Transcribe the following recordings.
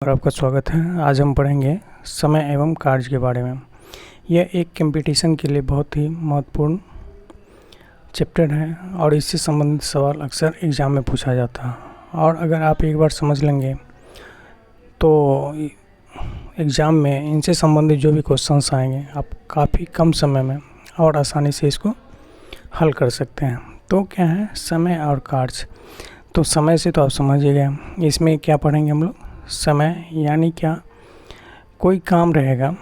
पर आपका स्वागत है। आज हम पढ़ेंगे समय एवं कार्य के बारे में। यह एक कंपटीशन के लिए बहुत ही महत्वपूर्ण चैप्टर है और इससे संबंधित सवाल अक्सर एग्ज़ाम में पूछा जाता है और अगर आप एक बार समझ लेंगे तो एग्ज़ाम में इनसे संबंधित जो भी क्वेश्चंस आएंगे आप काफ़ी कम समय में और आसानी से इसको हल कर सकते हैं। तो क्या है समय और कार्य? तो समय से तो आप समझ ही गए। इसमें क्या पढ़ेंगे हम लोग? समय यानी क्या, कोई काम रहेगा,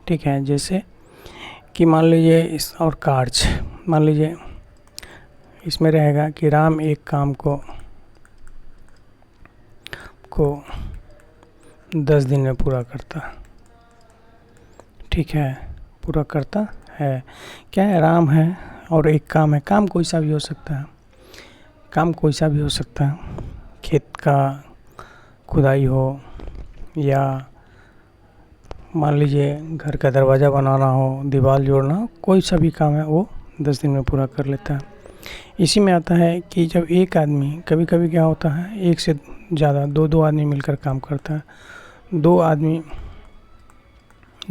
ठीक है, जैसे कि मान लीजिए इस और कार्य, मान लीजिए इसमें रहेगा कि राम एक काम को 10 दिन में पूरा करता, ठीक है, पूरा करता है। क्या है? राम है और एक काम है। काम कोई सा भी हो सकता है, काम कोई सा भी हो सकता है, खेत का खुदाई हो या मान लीजिए घर का दरवाज़ा बनाना हो, दीवार जोड़ना हो, कोई सा भी काम है वो 10 दिन में पूरा कर लेता है। इसी में आता है कि जब एक आदमी, कभी कभी क्या होता है एक से ज़्यादा दो आदमी मिलकर काम करता है, दो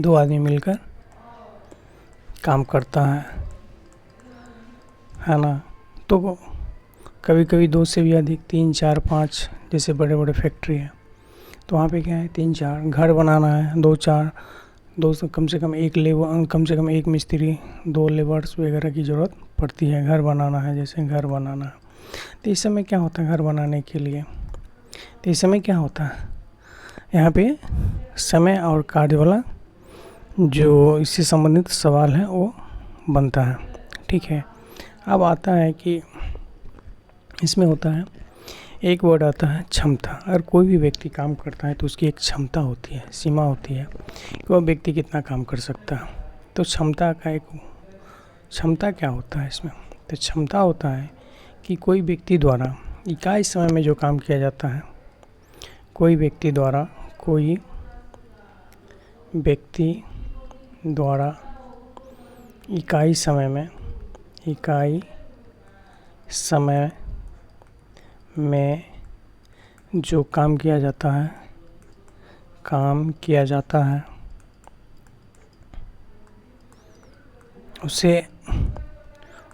आदमी मिलकर काम करता है ना। तो कभी कभी 2 से भी अधिक, 3, 4, 5, जैसे बड़े बड़े फैक्ट्री है तो वहाँ पे क्या है 3, 4 घर बनाना है, 2, 4, कम से कम एक मिस्त्री, 2 लेबर्स वगैरह की ज़रूरत पड़ती है। घर बनाना है, जैसे घर बनाना है तो इस समय क्या होता है घर बनाने के लिए, तो इस समय क्या होता है यहाँ पे समय और कार्य वाला जो इससे संबंधित सवाल है वो बनता है, ठीक है। अब आता है कि इसमें होता है एक वर्ड आता है क्षमता। अगर कोई भी व्यक्ति काम करता है तो उसकी एक क्षमता होती है, सीमा होती है कि वह व्यक्ति कितना काम कर सकता है। तो क्षमता क्या होता है इसमें? तो क्षमता होता है कि कोई व्यक्ति द्वारा इकाई समय में जो काम किया जाता है, कोई व्यक्ति द्वारा इकाई समय में जो काम किया जाता है उसे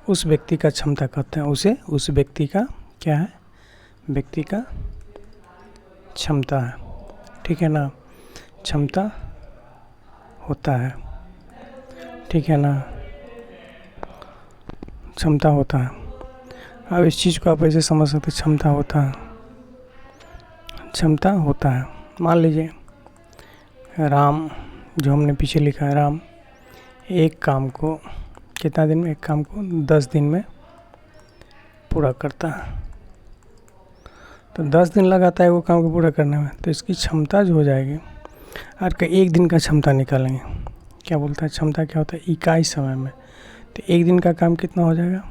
उस व्यक्ति का क्षमता कहते हैं। उसे उस व्यक्ति का क्या है? व्यक्ति का क्षमता है, ठीक है ना, क्षमता होता है, ठीक है ना, क्षमता होता है। अब इस चीज़ को आप ऐसे समझ सकते, क्षमता होता है। मान लीजिए राम, जो हमने पीछे लिखा है, राम एक काम को कितना दिन में, एक काम को 10 दिन में पूरा करता है। तो 10 दिन लगाता है वो काम को पूरा करने में, तो इसकी क्षमता जो हो जाएगी, और का एक दिन का क्षमता निकालेंगे। क्या बोलता है क्षमता क्या होता है? इकाई समय में। तो एक दिन का काम कितना हो जाएगा?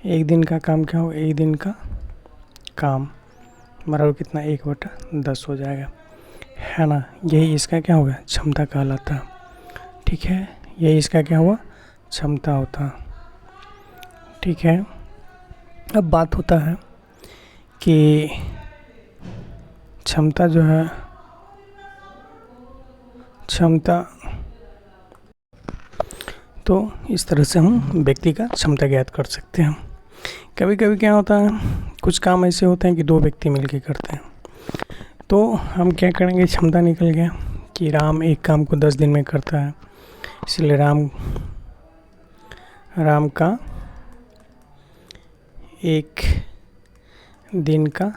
एक दिन का काम क्या हो? एक दिन का काम बराबर कितना? 1/10 हो जाएगा, है ना। यही इसका क्या होगा? क्षमता कहलाता है, ठीक है। यही इसका क्या हुआ? क्षमता होता है, ठीक है। अब बात होता है कि क्षमता जो है, तो इस तरह से हम व्यक्ति का क्षमता ज्ञात कर सकते हैं। कभी कभी क्या होता है, कुछ काम ऐसे होते हैं कि 2 व्यक्ति मिलकर करते हैं, तो हम क्या करेंगे, क्षमता निकल गया कि राम एक काम को 10 दिन में करता है, इसलिए राम का एक दिन का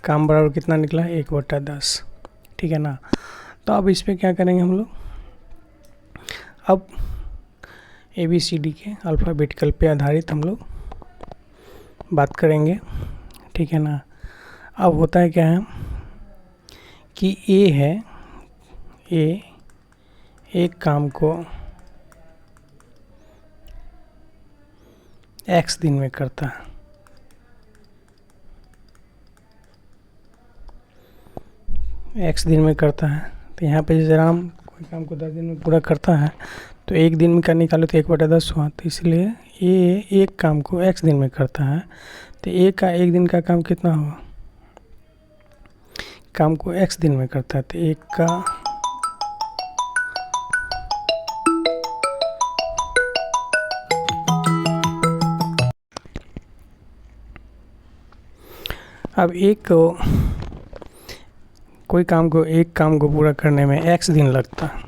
काम बराबर कितना निकला? 1/10, ठीक है ना। तो अब इस पे क्या करेंगे हम लोग? अब ABCD के अल्फ़ाबेटिकल पे आधारित हम लोग बात करेंगे, ठीक है ना। अब होता है क्या है कि A है, A एक काम को X दिन में करता है, X दिन में करता है। तो यहाँ पे जैसे राम कोई काम को 10 दिन में पूरा करता है तो एक दिन में का निकालो तो 1/10 हुआ, तो इसलिए ये एक काम को X दिन में करता है, तो एक दिन का काम कितना हुआ? काम को x दिन में करता है, तो एक का अब एक काम को पूरा करने में x दिन लगता है,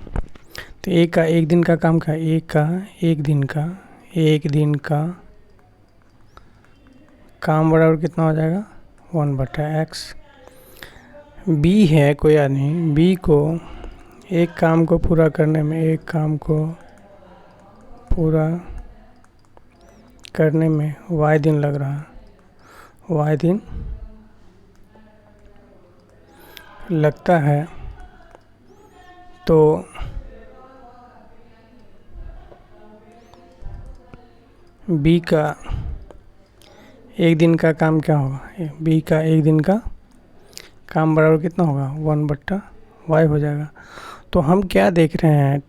तो एक दिन का काम का एक दिन का काम बराबर कितना हो जाएगा 1/x। b है कोई आदमी, b को एक काम को पूरा करने में y दिन लग रहा है, y दिन लगता है, तो b का एक दिन का काम क्या होगा, b का एक दिन का काम बराबर कितना होगा 1/y हो जाएगा। तो हम क्या देख रहे हैं,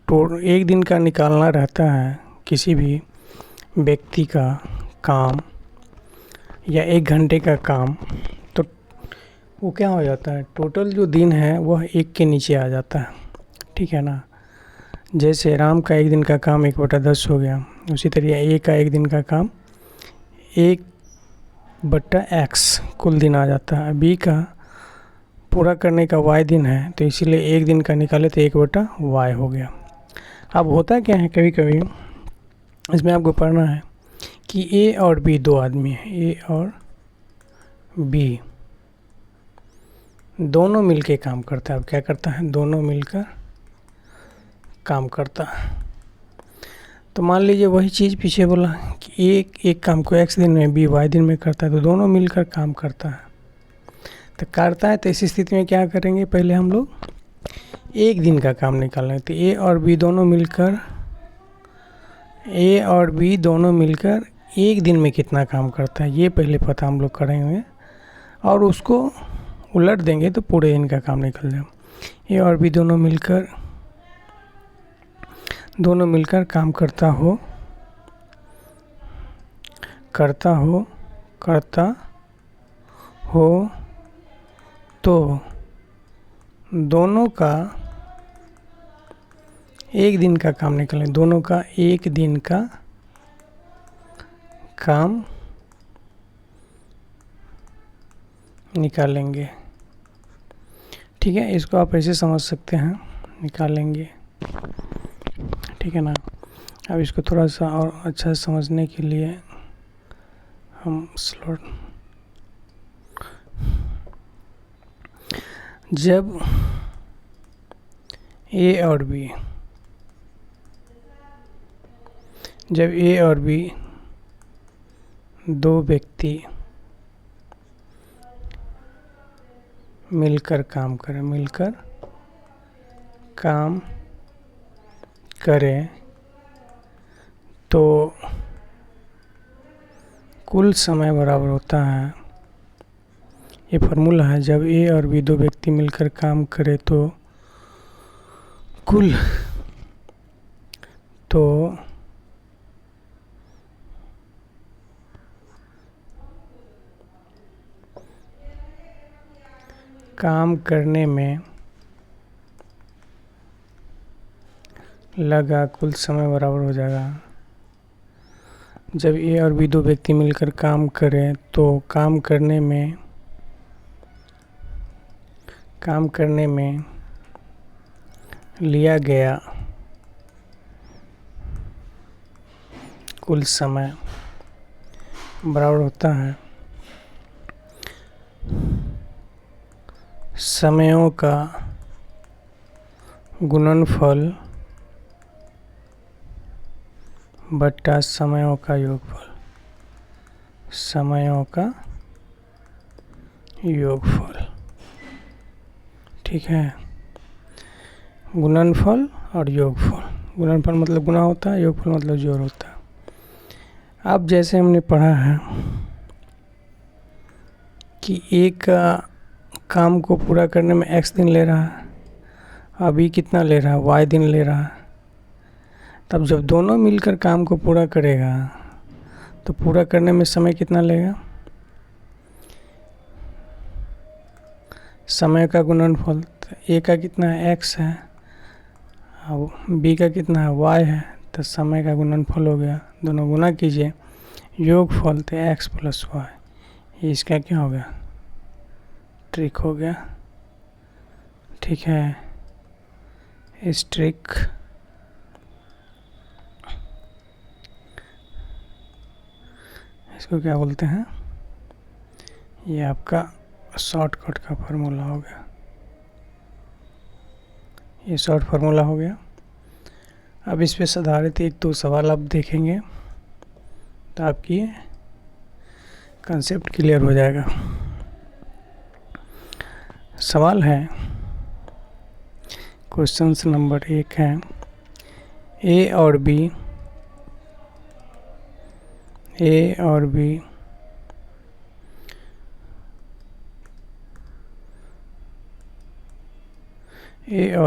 एक दिन का निकालना रहता है किसी भी व्यक्ति का काम या 1 घंटे का काम, तो वो क्या हो जाता है, टोटल जो दिन है वह 1 के नीचे आ जाता है, ठीक है ना। जैसे राम का 1 दिन का काम 1/10 हो गया, उसी तरह ए का 1 दिन का काम 1/x कुल दिन आ जाता है। बी का पूरा करने का y दिन है, तो इसीलिए 1 दिन का निकाले तो 1/y हो गया। अब होता क्या है, कभी कभी इसमें आपको पढ़ना है कि ए और बी दो आदमी हैं, ए और बी दोनों मिलके काम करता है। अब क्या करता है, दोनों मिलकर काम करता है। तो मान लीजिए वही चीज़ पीछे बोला कि एक काम को x दिन में, बी y दिन में करता है, तो दोनों मिलकर काम करता है। तो इस स्थिति में क्या करेंगे, पहले हम लोग 1 दिन का काम निकाल लें। तो ए और बी दोनों मिलकर 1 दिन में कितना काम करता है, ये पहले पता हम लोग करेंगे और उसको उलट देंगे तो पूरे दिन का काम निकल जाएगा। ए और बी दोनों मिलकर काम करता हो तो दोनों का 1 दिन का काम निकलें, दोनों का 1 दिन का काम निकालेंगे, ठीक है। इसको आप ऐसे समझ सकते हैं, निकालेंगे, ठीक है ना। अब इसको थोड़ा सा और अच्छा समझने के लिए हम जब ए और बी दो व्यक्ति मिलकर काम करें तो कुल समय बराबर होता है, ये फार्मूला है, जब ए और बी दो व्यक्ति मिलकर काम करें तो काम करने में लगा कुल समय बराबर हो जाएगा। जब ए और बी दो व्यक्ति मिलकर काम करें तो काम करने में लिया गया कुल समय बराबर होता है समयों का गुणनफल बटा समयों का योगफल, ठीक है। गुणनफल और योगफल, गुणनफल मतलब गुणा होता है, योगफल मतलब जोड़ होता है। अब जैसे हमने पढ़ा है कि एक काम को पूरा करने में x दिन ले रहा है, अभी कितना ले रहा है, y दिन ले रहा है। तब जब दोनों मिलकर काम को पूरा करेगा तो पूरा करने में समय कितना लेगा, समय का गुणनफल, तो ए का कितना है x है, और बी का कितना है y है, तो समय का गुणनफल हो गया, दोनों गुना कीजिए, योगफल तो x प्लस वाई, ये इसका क्या हो गया, ट्रिक हो गया। ठीक है, इस ट्रिक इसको क्या बोलते हैं, ये आपका शॉर्टकट का फार्मूला हो गया, ये शॉर्ट फार्मूला हो गया। अब इस पे आधारित एक दो सवाल आप देखेंगे तो आपकी कंसेप्ट क्लियर हो जाएगा। सवाल है, क्वेश्चन नंबर 1 है, ए और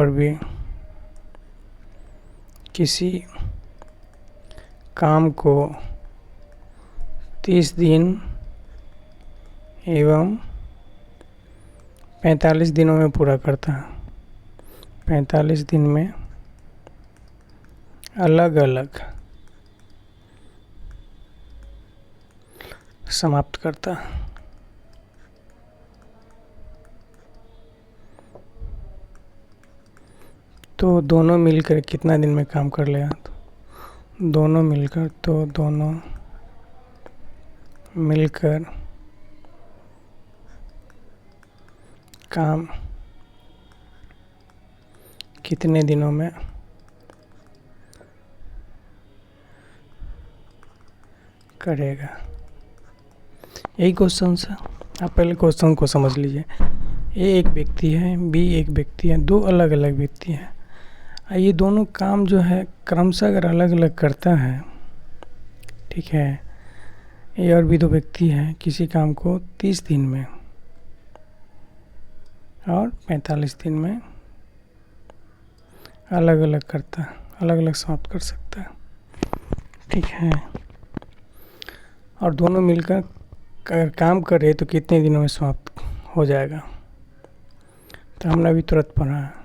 बी किसी काम को 30 दिन एवं 45 दिनों में पूरा करता है। 45 दिन में अलग अलग समाप्त करता है। तो दोनों मिलकर कितना दिन में काम कर लेगा, तो दोनों मिलकर काम कितने दिनों में करेगा, यही क्वेश्चन है। आप पहले क्वेश्चन को समझ लीजिए। ए एक व्यक्ति है, बी एक व्यक्ति है, दो अलग अलग व्यक्ति हैं। ये दोनों काम जो है क्रमशः अगर अलग अलग करता है, ठीक है, ए और बी दो व्यक्ति हैं, किसी काम को 30 दिन में और 45 दिन में अलग अलग करता है, अलग अलग समाप्त कर सकता है। ठीक है, और दोनों मिलकर अगर काम करे तो कितने दिनों में समाप्त हो जाएगा, तो हमने अभी तुरंत पढ़ा है।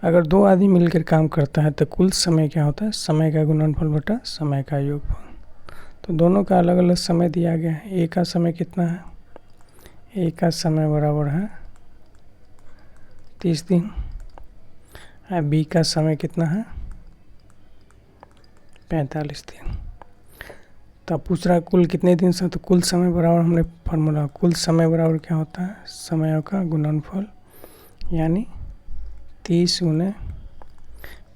अगर दो आदमी मिलकर काम करता है तो कुल समय क्या होता है, समय का गुणनफल बटा समय का योगफल। तो दोनों का अलग अलग समय दिया गया है। ए का समय कितना है, ए का समय बराबर है 30 दिन, और बी का समय कितना है 45 दिन। तो पूछ रहा कुल कितने दिन से, तो कुल समय बराबर हमने फार्मूला, कुल समय बराबर क्या होता है, समयों का गुणनफल, यानी 30 गुने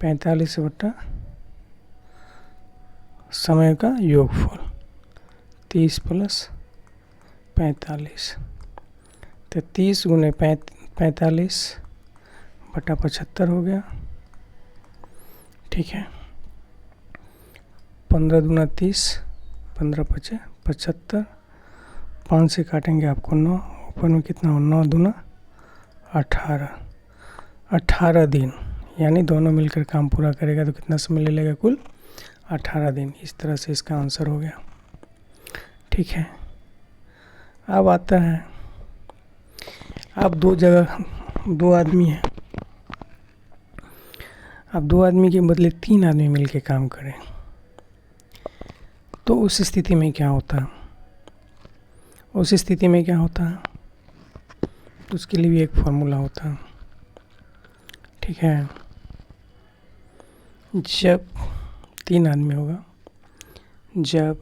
45 बटा समय का योगफल, 30 प्लस 45, तो 30 गुने 45 बटा 75 हो गया। ठीक है, 15 दूना 30, 15 पचे 75, 5 से काटेंगे आपको 9, ऊपर में कितना हो, 9 दूना 18, 18 दिन, यानी दोनों मिलकर काम पूरा करेगा तो कितना समय ले लेगा, कुल 18 दिन। इस तरह से इसका आंसर हो गया। ठीक है, अब आता है, अब दो आदमी हैं, अब दो आदमी के बदले 3 आदमी मिलकर काम करें, तो उस स्थिति में क्या होता है, तो उसके लिए भी एक फार्मूला होता है। ठीक है, जब 3 आदमी होगा, जब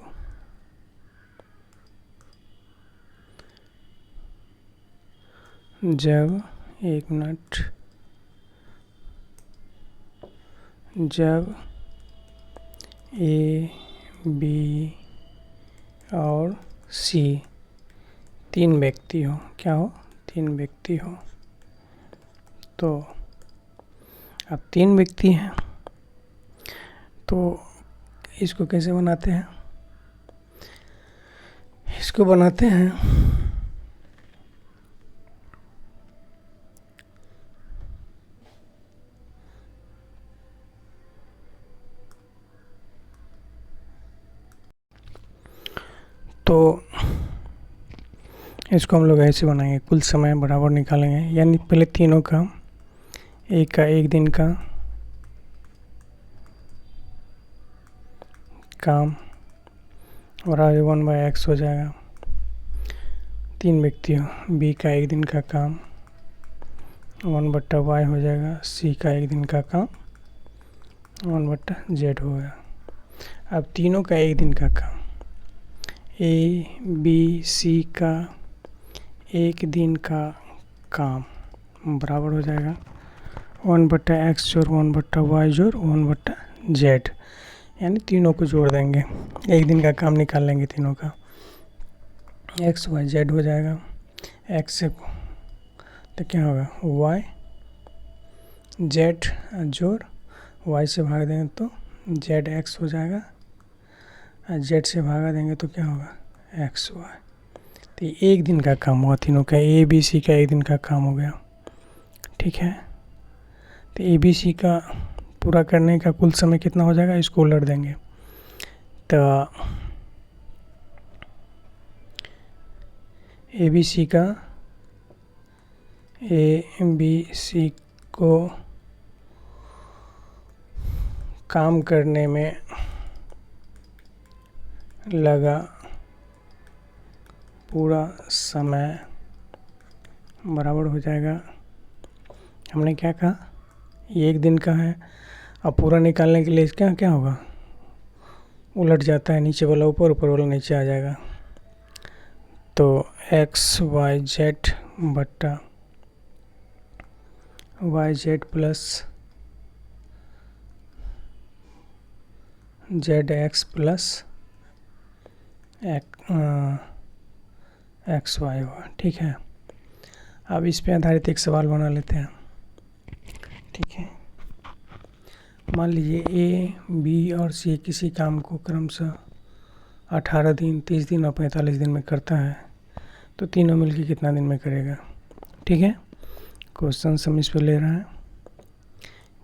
एक मिनट, जब ए बी और सी 3 व्यक्ति हो, क्या हो, 3 व्यक्ति हो, तो अब 3 व्यक्ति हैं, तो इसको कैसे बनाते हैं, इसको बनाते हैं तो इसको हम लोग ऐसे बनाएंगे, कुल समय बराबर निकालेंगे, यानी पहले तीनों का एक दिन का काम बराबर 1/x हो जाएगा। 3 व्यक्तियों, बी का एक दिन का काम 1/y हो जाएगा, सी का एक दिन का काम 1/z होगा। अब तीनों का एक दिन का काम, ए बी सी का एक दिन का काम बराबर हो जाएगा 1/x जोड़ 1/y जोड़ 1/z, यानी तीनों को जोड़ देंगे, एक दिन का काम निकाल लेंगे तीनों का, x y z हो जाएगा। x से तो क्या होगा y, z जोड़ y से भाग देंगे तो zx हो जाएगा, z से भागा देंगे तो क्या होगा xy। तो ये एक दिन का काम हुआ तीनों का, ए बी सी का एक दिन का काम हो गया। ठीक है, तो ए बी सी का पूरा करने का कुल समय कितना हो जाएगा, इसको उलट देंगे तो ए बी सी को काम करने में लगा पूरा समय बराबर हो जाएगा, हमने क्या कहा ये एक दिन का है। अब पूरा निकालने के लिए इसका क्या होगा, उलट जाता है, नीचे वाला ऊपर ऊपर वाला नीचे आ जाएगा, तो एक्स वाई जेड बट्टा Y Z plus Z x plus x Y हुआ। ठीक है, अब इस पे आधारित एक सवाल बना लेते हैं। ठीक है, मान लीजिए ए बी और सी किसी काम को क्रमशः 18 दिन 30 दिन और 45 दिन में करता है, तो तीनों मिलकर कितना दिन में करेगा। ठीक है, क्वेश्चन हम इस पे ले रहे हैं,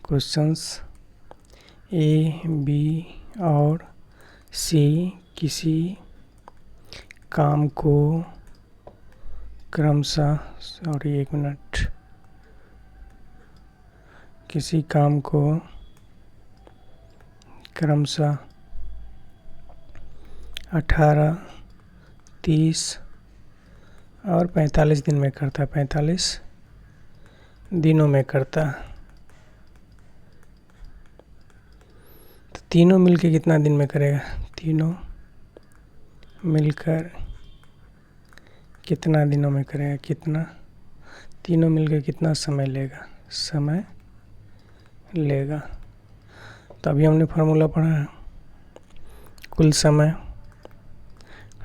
क्वेश्चंस ए बी और सी किसी काम को क्रमशः किसी काम को क्रमशः 18, 30 और 45 दिन में करता है, 45 दिनों में करता है, तो तीनों मिलकर कितना दिन में करेगा, तीनों मिलकर कितना दिनों में करेगा, कितना तीनों मिलकर कितना समय लेगा। तो अभी हमने फार्मूला पढ़ा है, कुल समय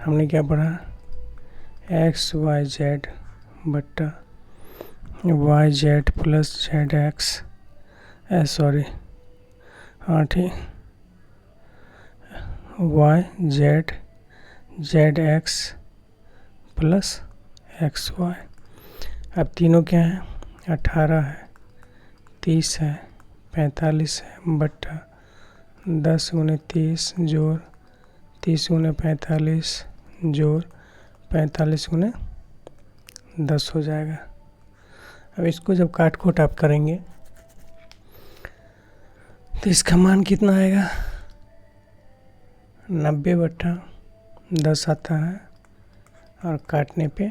हमने क्या पढ़ा, एक्स वाई जेड बट्टा Y Z plus Z x, ठीक, y z z x plus x y. अब तीनों क्या है, 18 है, 30 है, 45 है बट्टा 10 × 30 जोड़ 30 × 45 जोड़ 45 × 10 हो जाएगा। अब इसको जब काट खोट आप करेंगे तो इसका मान कितना आएगा, 90/10 आता है और काटने पे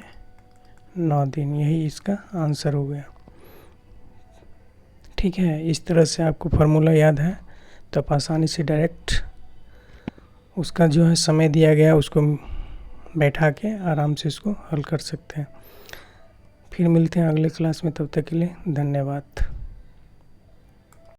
9 दिन, यही इसका आंसर हो गया। ठीक है, इस तरह से आपको फार्मूला याद है तो आप आसानी से डायरेक्ट उसका जो है समय दिया गया उसको बैठा के आराम से इसको हल कर सकते हैं। फिर मिलते हैं अगले क्लास में, तब तक के लिए धन्यवाद।